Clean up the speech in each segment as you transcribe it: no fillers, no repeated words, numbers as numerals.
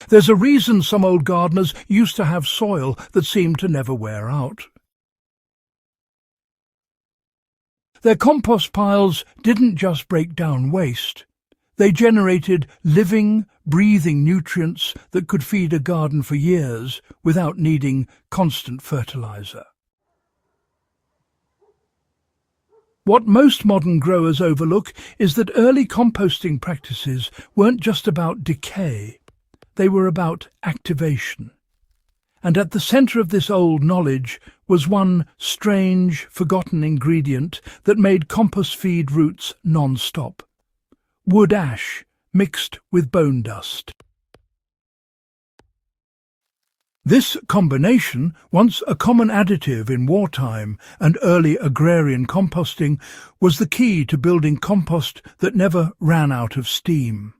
There's a reason some old gardeners used to have soil that seemed to never wear out. Their compost piles didn't just break down waste. They generated living, breathing nutrients that could feed a garden for years without needing constant fertilizer. What most modern growers overlook is that early composting practices weren't just about decay, they were about activation. And at the centre of this old knowledge was one strange, forgotten ingredient that made compost feed roots non-stop: wood ash mixed with bone dust. This combination, once a common additive in wartime and early agrarian composting, was the key to building compost that never ran out of steam.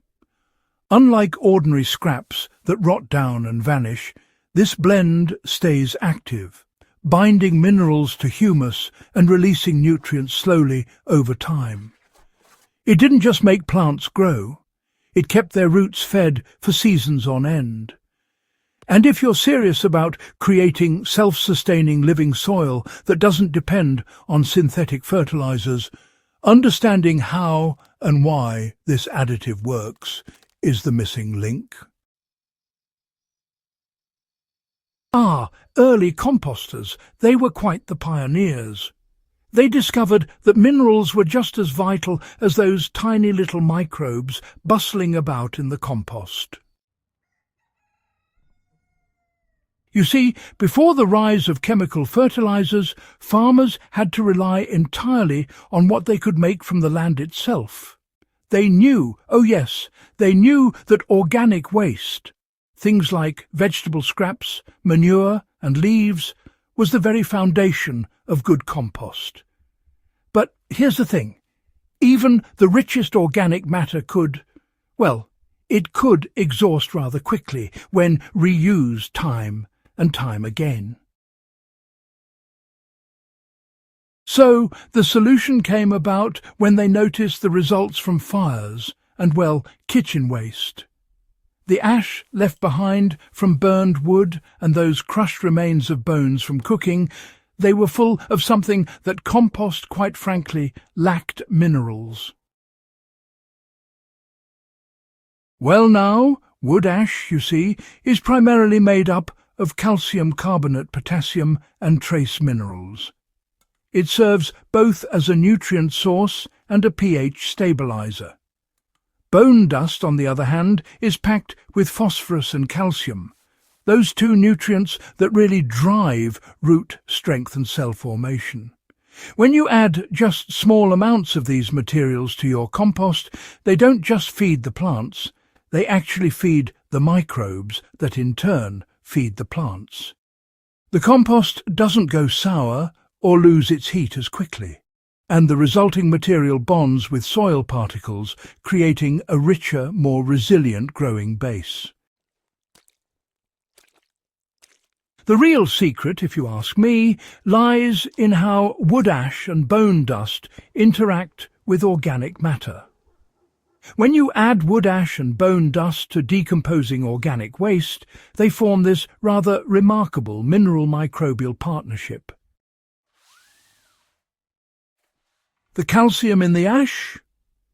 Unlike ordinary scraps that rot down and vanish, this blend stays active, binding minerals to humus and releasing nutrients slowly over time. It didn't just make plants grow, it kept their roots fed for seasons on end. And if you're serious about creating self-sustaining living soil that doesn't depend on synthetic fertilizers, understanding how and why this additive works is the missing link. Early composters, they were quite the pioneers. They discovered that minerals were just as vital as those tiny little microbes bustling about in the compost. You see, before the rise of chemical fertilizers, farmers had to rely entirely on what they could make from the land itself. They knew, they knew that organic waste, things like vegetable scraps, manure and leaves, was the very foundation of good compost. But here's the thing, even the richest organic matter could exhaust rather quickly when reused time and time again. So the solution came about when they noticed the results from fires and, kitchen waste. The ash left behind from burned wood and those crushed remains of bones from cooking, they were full of something that compost, quite frankly, lacked: minerals. Well now, wood ash, you see, is primarily made up of calcium carbonate, potassium and trace minerals. It serves both as a nutrient source and a pH stabilizer. Bone dust, on the other hand, is packed with phosphorus and calcium, those two nutrients that really drive root strength and cell formation. When you add just small amounts of these materials to your compost, they don't just feed the plants, they actually feed the microbes that in turn feed the plants. The compost doesn't go sour or lose its heat as quickly, and the resulting material bonds with soil particles, creating a richer, more resilient growing base. The real secret, if you ask me, lies in how wood ash and bone dust interact with organic matter. When you add wood ash and bone dust to decomposing organic waste, they form this rather remarkable mineral-microbial partnership. The calcium in the ash?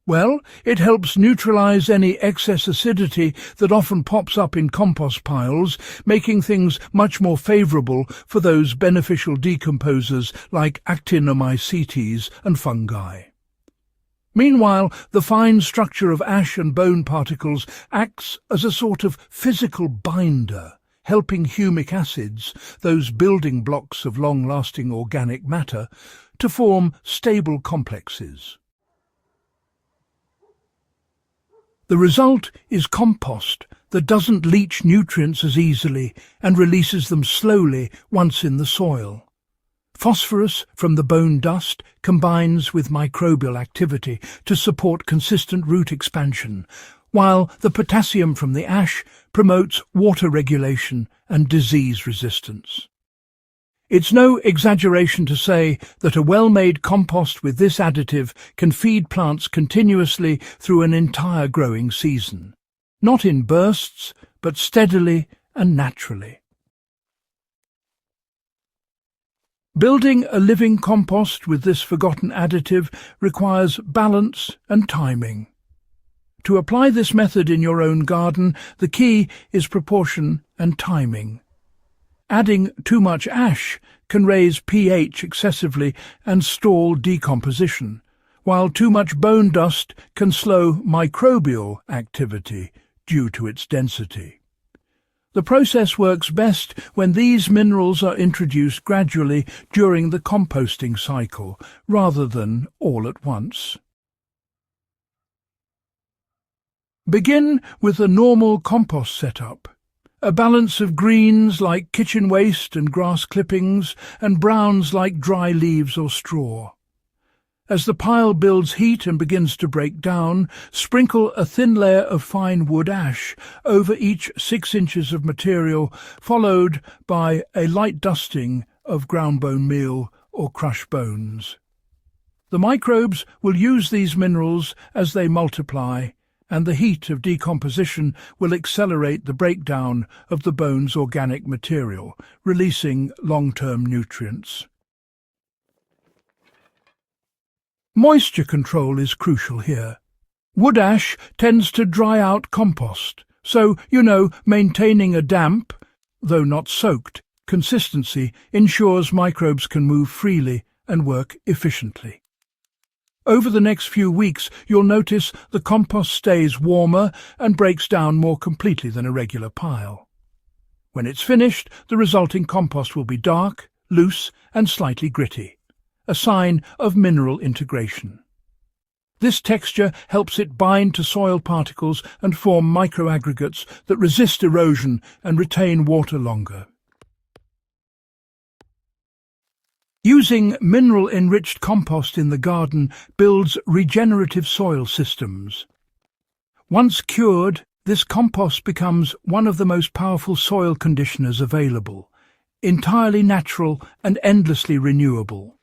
It helps neutralize any excess acidity that often pops up in compost piles, making things much more favorable for those beneficial decomposers like actinomycetes and fungi. Meanwhile, the fine structure of ash and bone particles acts as a sort of physical binder, helping humic acids, those building blocks of long-lasting organic matter, to form stable complexes. The result is compost that doesn't leach nutrients as easily and releases them slowly once in the soil. Phosphorus from the bone dust combines with microbial activity to support consistent root expansion, while the potassium from the ash promotes water regulation and disease resistance. It's no exaggeration to say that a well-made compost with this additive can feed plants continuously through an entire growing season. Not in bursts, but steadily and naturally. Building a living compost with this forgotten additive requires balance and timing. To apply this method in your own garden, the key is proportion and timing. Adding too much ash can raise pH excessively and stall decomposition, while too much bone dust can slow microbial activity due to its density. The process works best when these minerals are introduced gradually during the composting cycle, rather than all at once. Begin with a normal compost setup. A balance of greens like kitchen waste and grass clippings, and browns like dry leaves or straw. As the pile builds heat and begins to break down, sprinkle a thin layer of fine wood ash over each 6 inches of material, followed by a light dusting of ground bone meal or crushed bones. The microbes will use these minerals as they multiply, and the heat of decomposition will accelerate the breakdown of the bone's organic material, releasing long-term nutrients. Moisture control is crucial here. Wood ash tends to dry out compost, so, maintaining a damp, though not soaked, consistency ensures microbes can move freely and work efficiently. Over the next few weeks, you'll notice the compost stays warmer and breaks down more completely than a regular pile. When it's finished, the resulting compost will be dark, loose, and slightly gritty, a sign of mineral integration. This texture helps it bind to soil particles and form microaggregates that resist erosion and retain water longer. Using mineral-enriched compost in the garden builds regenerative soil systems. Once cured, this compost becomes one of the most powerful soil conditioners available, entirely natural and endlessly renewable.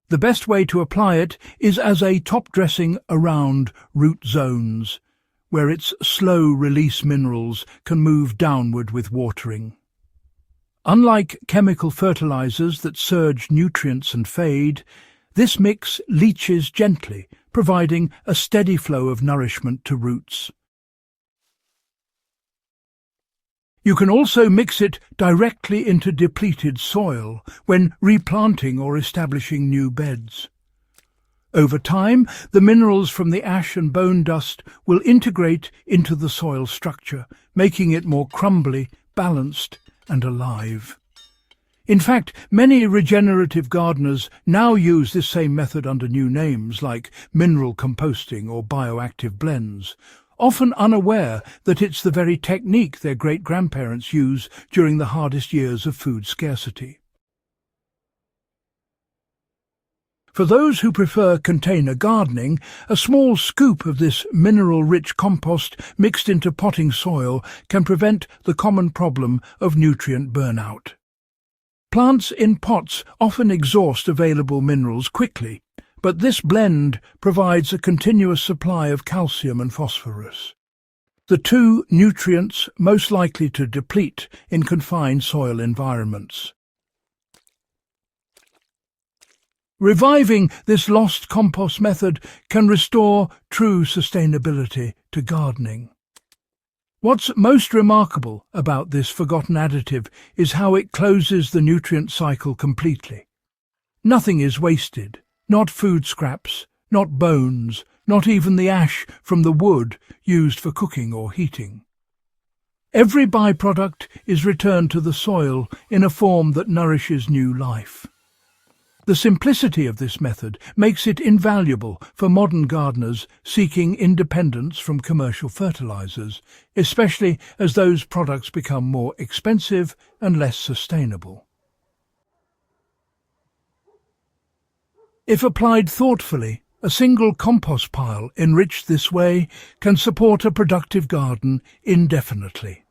The best way to apply it is as a top dressing around root zones, where its slow-release minerals can move downward with watering. Unlike chemical fertilizers that surge nutrients and fade, this mix leaches gently, providing a steady flow of nourishment to roots. You can also mix it directly into depleted soil when replanting or establishing new beds. Over time, the minerals from the ash and bone dust will integrate into the soil structure, making it more crumbly, balanced, and alive. In fact, many regenerative gardeners now use this same method under new names like mineral composting or bioactive blends, often unaware that it's the very technique their great-grandparents used during the hardest years of food scarcity. For those who prefer container gardening, a small scoop of this mineral-rich compost mixed into potting soil can prevent the common problem of nutrient burnout. Plants in pots often exhaust available minerals quickly, but this blend provides a continuous supply of calcium and phosphorus, the two nutrients most likely to deplete in confined soil environments. Reviving this lost compost method can restore true sustainability to gardening. What's most remarkable about this forgotten additive is how it closes the nutrient cycle completely. Nothing is wasted. Not food scraps, not bones, not even the ash from the wood used for cooking or heating. Every byproduct is returned to the soil in a form that nourishes new life. The simplicity of this method makes it invaluable for modern gardeners seeking independence from commercial fertilizers, especially as those products become more expensive and less sustainable. If applied thoughtfully, a single compost pile enriched this way can support a productive garden indefinitely.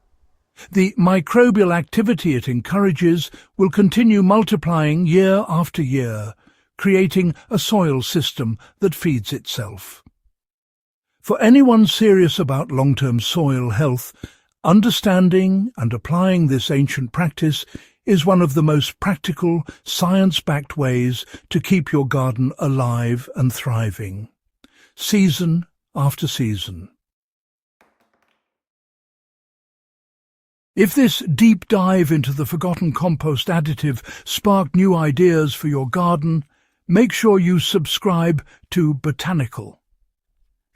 The microbial activity it encourages will continue multiplying year after year, creating a soil system that feeds itself. For anyone serious about long-term soil health, Understanding and applying this ancient practice is one of the most practical, science-backed ways to keep your garden alive and thriving, season after season. If this deep dive into the forgotten compost additive sparked new ideas for your garden, make sure you subscribe to Botanical.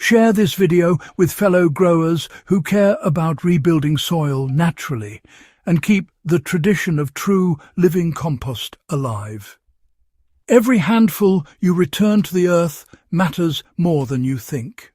Share this video with fellow growers who care about rebuilding soil naturally and keep the tradition of true living compost alive. Every handful you return to the earth matters more than you think.